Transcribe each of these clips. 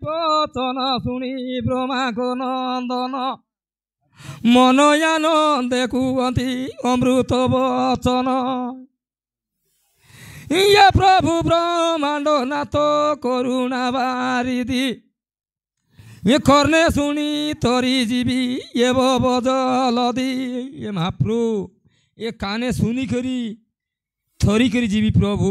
বচন শুনি ব্রহ্মাঙ্ক নন্দন মনয়ানন্দে কুহନ୍ତି অমৃত বচন ইয়ে প্রভু ব্রহ্মাণ্ড নাথ করুণা বারিধি এ কর্ণে শুনি তরি জীবি এ বজলদি এ মহাপ্রভু এ কানে শুনি করি থরি করি জীবি প্রভু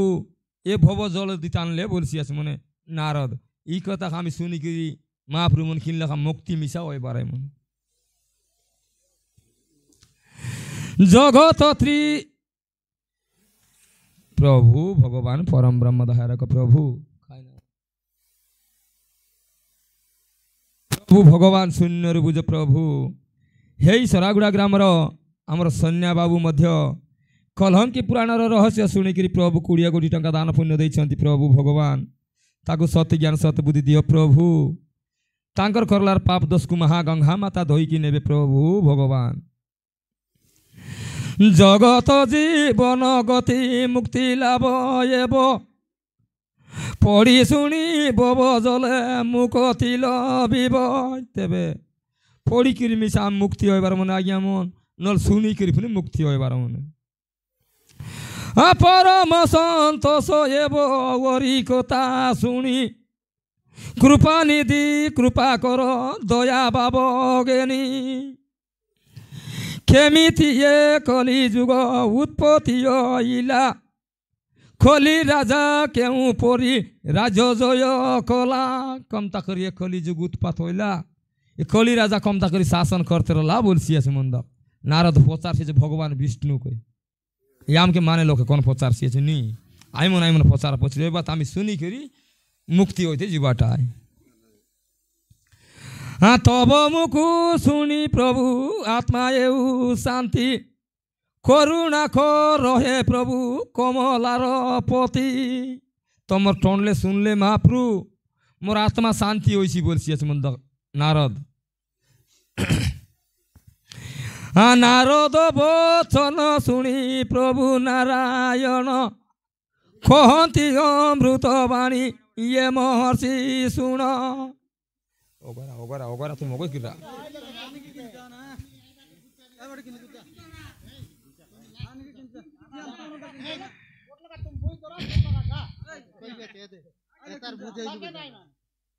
এ ভব জলদি টানলে বলছি আছে মনে নারদ এই কথা আমি শুনি করি মহাপ্রভু মন কিনলে মুক্তি মিশা ওই বারে মনে জগত ত্রি প্রভু ভগবান পরম ব্রহ্ম ধারক প্রভু প্রভু ভগবান শূন্য রূপ প্রভু হেই ସରାଗୁଡ଼ା ଗ୍ରାମର ଆମର ସନ୍ୟା ବାବୁ ମଧ୍ୟ କଲହଙ୍କି ପୁରାଣର ରହସ୍ୟ ଶୁଣିକିରି ପ୍ରଭୁ 20 କୋଟି ଟଙ୍କା ଦାନ ପୁଣ୍ୟ ଦେଇଛନ୍ତି ପ୍ରଭୁ ଭଗବାନ ତାକୁ ସତ ଜ୍ଞାନ ସତ ବୁଦ୍ଧି ଦିଅ ପ୍ରଭୁ ତାଙ୍କର କରଲାର ପାପ ଦୋଷକୁ ମହାଗଙ୍ଗା ମାତା ଧୋଇକି ନେବେ ପ୍ରଭୁ ଭଗବାନ ଜଗତ ଜୀବନ ଗତି ମୁକ୍ତି ଲାଭ ହେବ পড়ি শুনি বব জলে মুকতি লবিব তেবে পড়ি কিরি মিশা মুক্তি হইবার মনে আজ্ঞা মন নল শুনি কিরি পুনি মুক্তি হইবার মনে পরম সন্তোষ এব ওরি কথা শুনি কৃপা নিধি কৃপা কর দয়া বাব জ্ঞানী কেমিতি এ কলি যুগ উৎপত্তি হইলা খলি রাজা কেউ পরি রাজজয় কলা কমতা করি খলি যুগ উৎপাত হইলা এ খলি রাজা কমতা করি শাসন করতে রলা বলছি আছে মন্দ নারদ পচারছে ভগবান বিষ্ণুকে ইয়ামকে মানে লোকে কোন পচারছে নি আইমন আইমন পচার পচরে বাত আমি শুনি করি মুক্তি হইতে জীবাটায় হ্যাঁ তব মুখ শুনি প্রভু আত্মা এউ শান্তি করুণা রহে প্রভু কমলার পতি তোমার টনলে শুনলে মহাপ্রভু মোর আত্মা শান্তি হয়েছি বলছি আছে মন্দ নারদ নারদ বচন শুনি প্রভু নারায়ণ কহନ୍ତି অমৃত বাণী ইয়ে মহর্ষি শুণ ওগরা ওগরা ওগরা তুমি ওগো কিরা কেতার বুঝাই দিবে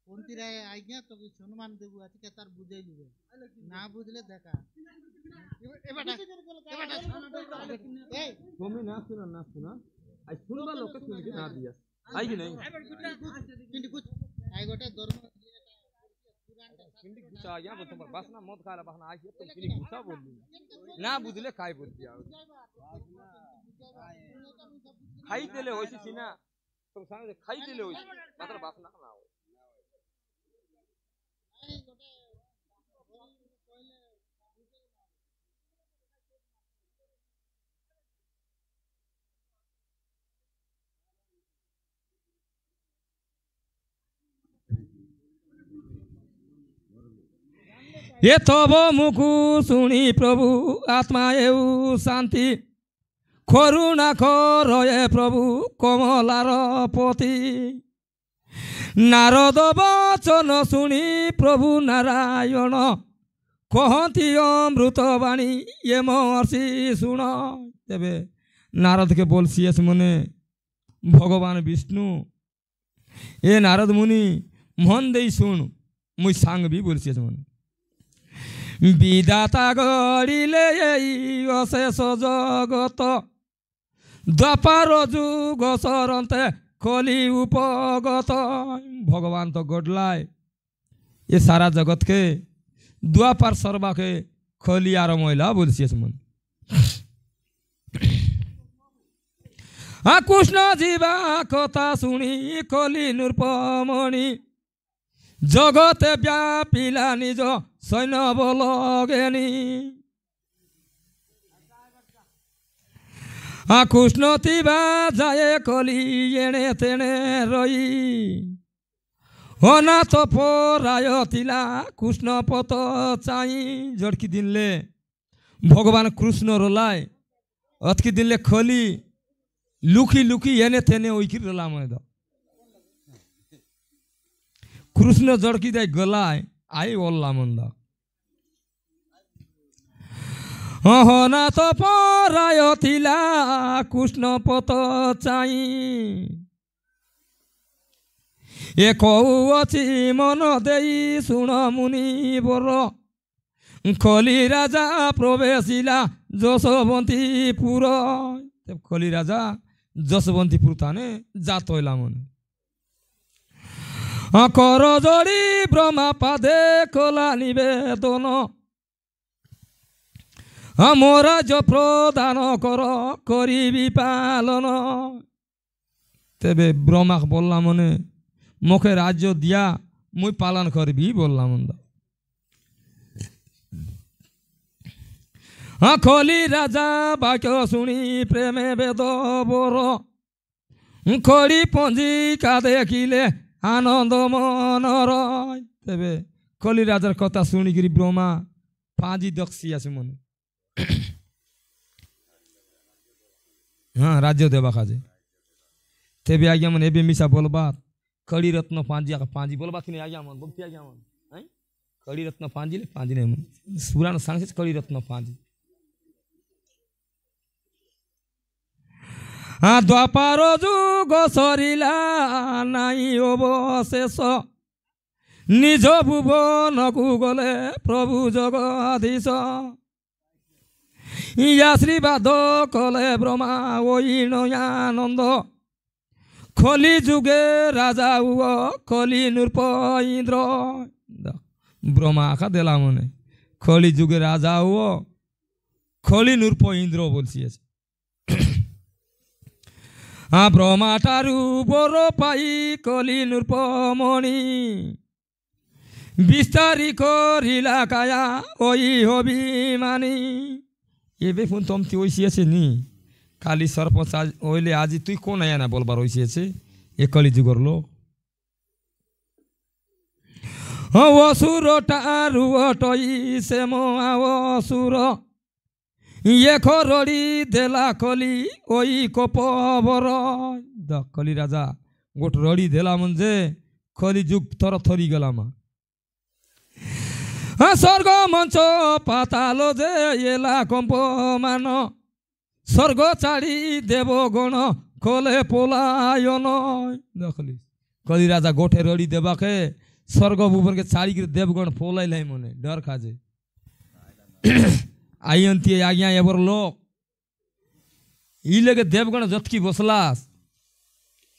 কোনটি রায় আইগা তোকে সম্মান দেবো আছে কেতার বুঝাই দিবে না বুঝলে দেখা এবাটা এই তুমি না শুনা আই শুনবা লোকে শুনকে না দিয়া আই কি নাই কিন্তু কুছ আই গোটে ধর্ম किंडी गुस्सा आ गया वो तुम्हारे बस ना मत खा रहा बहना आइए तुम किंडी गुस्सा बोल दी ना बुझले काय बोल दिया खाई देले होइसी सीना तुम सांगे खाई देले होइसी मात्र बस ना ना हो ये तब मुखु शुणी प्रभु आत्मा एउ शांति करुणा रहे प्रभु कमलार पति नारद बचन शुणी प्रभु नारायण कहती अमृत बाणी ये महर्षि शुण तेबे नारद के बोल सी मने भगवान विष्णु ए नारद मुनि मन दे शुण मुई सांग भी बोल सी मने विधाता गढ़िले अशेष जगत द्वापर जुग सरंते कली उपगत भगवान तो गढ़लाय ये सारा जगत के द्वापर सर्वा के कली आर महिला बोलसी मन कृष्ण जीवा कथा शुणी कली नृपमणि जगते व्यापिला निज सैन्य बल ज्ञानी कृष्ण तिबा जाए कली एणे तेणे रही अनाथ पराय तिला कृष्ण पत चाई जड़की दिनले भगवान कृष्ण रोलाय अतकी दिनले खली लुकी लुकी एने तेने ओइकी रोला मैं কৃষ্ণ জড়কি দেয় গলায় আই বললাম মন্দা অহনাথ পরায় থিলা কৃষ্ণ পত চাই এ কৌছি মন দেই শুণ মুনি বর খলি রাজা প্রবেশিলা যশবন্তীপুর খলি রাজা যশবন্তীপুর থানে জাত হইলা মনে কর জড়ি ব্রহ্মা পাদে কলা নিবেদন মরাজ প্রদান কর করিবি পালন তেবে ব্রহ্মাক বললাম মনে মুখে রাজ্য দিয়া মুই পালন করবি বললাম খলি রাজা বাক্য শুনি প্রেমে বেদ বর খড়ি পঞ্জিকা দেখিলে আনন্দ মনর তেবে খলি রাজার কথা শুনিকি ব্রহ্মা পাঁজি দক্ষি আছে মনে হ্যাঁ রাজ্য দেবা কাজে তেবে আজ্ঞা মনে এবে মিশা বলবাত खड़ी रत्न पांजी पांजी बोल बात नहीं आ गया मन बोलती आ गया मन हैं खड़ी रत्न पांजी ले पांजी नहीं पुराण सांग से खड़ी रत्न पांजी हाँ द्वापार जुग सरिला नाई अवशेष निज भुवन को गले प्रभु जगदीश आशीर्वाद कले ब्रह्मा ओई नयानंद खली जुगे राजा हुआ खली नृप इंद्र ब्रह्मा आखा दिला मने खली जुगे राजा हुआ खली नृप इंद्र बोलছি हाँ ब्रह्मा टारू बर पाई खली नृप मणि विस्तारी करिला काया ओई अभिमानी एबे फोन तमती ओइसी আছে নি खाली सरपंच आज ओइले आज तुई कोन आया ना बोलबार होइছে ए कली जुगर लोक असुर टारू अटई से असुर ये खरड़ी देला कली ओई कपबर कली राजा गोट रड़ी देला म्हणजे कली जुग थर थरी गला मा स्वर्ग मंच पाताल जे एला कंप मान स्वर्ग चाड़ी देवगण कले पलायन देखली कली राजा गोठे रड़ी देवाके स्वर्ग भुवन के चाड़ी के देवगण पलाइल मने डर खाजे आयंती आज्ञा एबर लोक इलेगे देवगण जतकी बसलास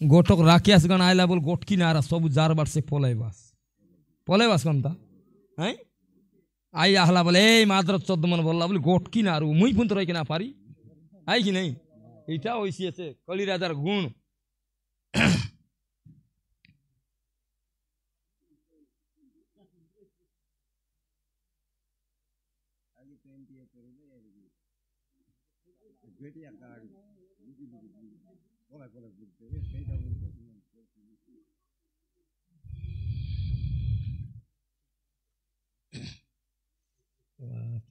गोटक राकेश गण आयला बोल गोटकी नारा सब जार बार से पलाइबास कमता हैं आई आहला बोले ए मात्र 14 मन बोलला बोले गोटकी नारू मुई पुंत रही के ना पारी आई कि नहीं इटा होइसी আছে कली राजार गुण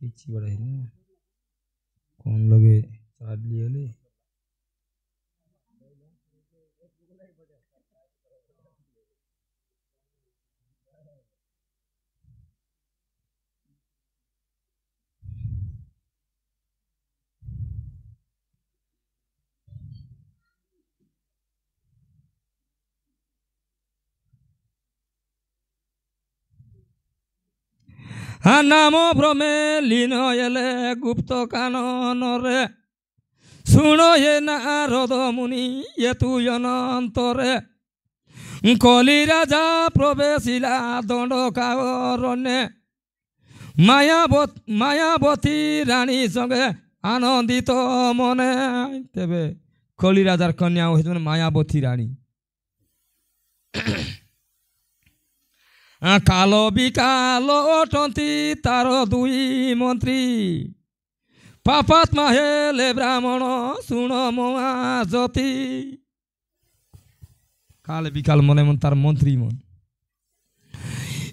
पीछे बड़ा है ना कौन लगे चाट लिए ले हाँ नाम भ्रमे लीन एले गुप्त कानन रे शुणो ये नारद मुनि ये तु अनंतरे कली राजा प्रवेशिला दंडकारण्ये मायावती रानी संगे आनंदित मने तेबे कली राजार कन्या मायावती रानी कालो बिकालो अटंती तार दुई मंत्री पापात्मा हेले ब्राह्मण शुण महाजती काले बिकाल मने मन तार मंत्री मन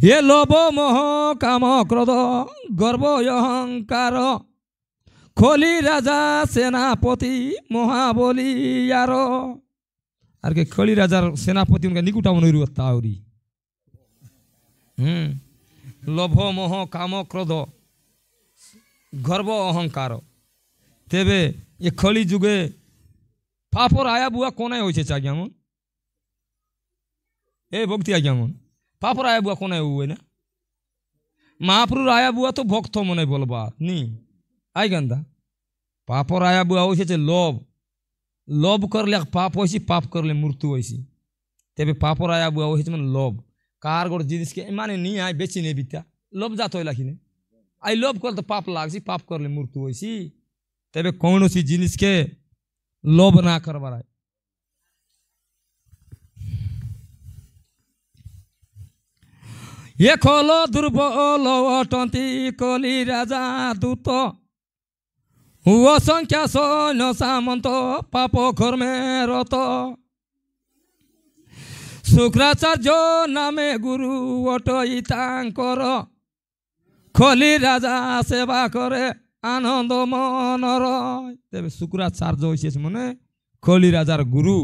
ये लोभ मोह काम क्रोध गर्व अहंकार खली राजा सेनापति महाबली यारो आर के खली राजार सेनापति उनका निकुटा मन तावरी লোভ মোহ কাম ক্রোধ গর্ব অহংকার তেবে এ কলি যুগে পাপর আয়া বুয়া কোনায় হয়েছে আজ্ঞা মন এ ভক্তি আজ্ঞা মন পাপর আয়া বুয়া কোনায় উয়ে না মহাপুরুর আয়া বুয়া তো ভক্ত মনে বলবা নি আই গান্দা পাপর আয়া বুয়া হয়েছে লোভ লোভ করলে পাপ হয়েছি পাপ করলে মৃত্যু হয়েছি তেবে পাপর আয়া বুয়া হয়েছে মানে লোভ কার গোট জিনিসকে মানে নি আয় বেশি নে বিদ্যা লোভ যাত হইলা কিনে আই লোভ করলে পাপ লাগছি পাপ করলে মৃত্যু হয়েছি তেবে কৌনসি জিনিসকে লোভ না করবার এ খল দুর্বল অটন্তি কলি রাজা দূত অসংখ্যা সৈন্য সামন্ত পাপ কর্মে রত শুক্রাচার্য নামে গুরু অটই তাঙ্কর কলি রাজা সেবা করে আনন্দ মনর তেবে শুক্রাচার্য হয়েছে মানে কলি রাজার গুরু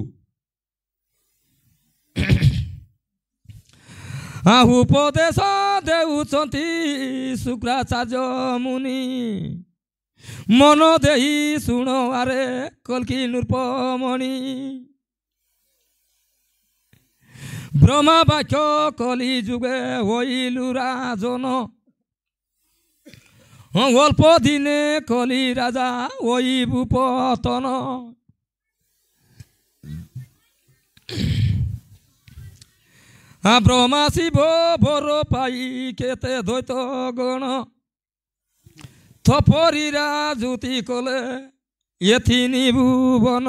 উপদেশ দেউছন্তি শুক্রাচার্য মুনি মন দেহি শুণ আরে কল্কি নৃপমণি ব্রহ্মা বাক্য কলি যুগে হইলু রাজন অল্প দিনে কলি রাজা হইবু পতন ব্রহ্মা শিব বর পাই কেতে দ্বৈত গণ থপরিরা জ্যোতি কলে এথি নিভুবন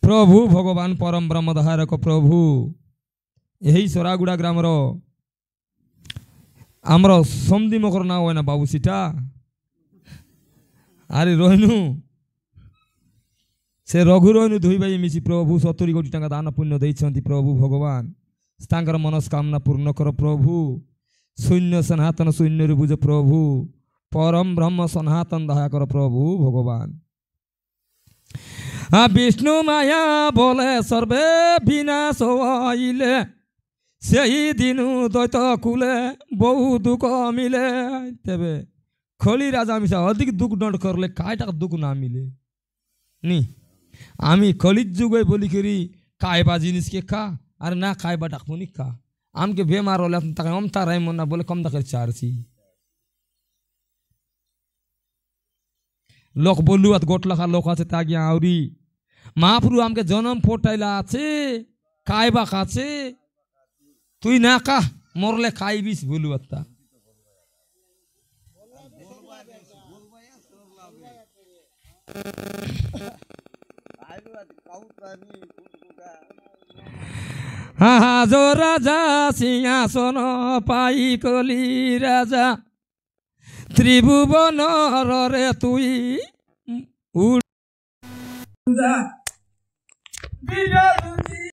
প্রভু ভগবান পরম ব্রহ্ম ধারক প্রভু এই সরাগুড়া গ্রামর আমার সমদি মকর না হয় না বাবু সিটা আরে রহনু সে রঘু রহনু দুই ভাই মিশি প্রভু 70 কোটি টাকা দান পুণ্য ଦେଇଛନ୍ତି প্রভু ভগবান ତାଙ୍କର মনস্কামনা পূর্ণ কর প্রভু শূন্য সনাতন শূন্যর বুঝ প্রভু পরম ব্রহ্ম সনাতন দয়া কর প্রভু ভগবান বিষ্ণু মায়া বলে সর্বে বিনাশ হইলে সেই দিনু দৈত কুলে বহু দুঃখ মিলে তেবে খলি রাজা মিশা অধিক দুঃখ দণ্ড করলে কায়টা দুঃখ না মিলে নি আমি কলির যুগে বলি করি খাইবা জিনিসকে খা আর না খাইবা ডাকুনি খা আমকে বেমার হলে তাকে অমতা রাই মন না বলে কম দাকের চারছি লোক বললু আর গোট লাখা লোক আছে তা গিয়া আউরি মহাপুরু আমকে জনম ফোটাইলা আছে খাইবা খাচ্ছে তুই না খা মরলে খাইবিস বলু আত্মা হাজো রাজা সিংহাসন পাই কলি রাজা ত্রিভুবন রে তুই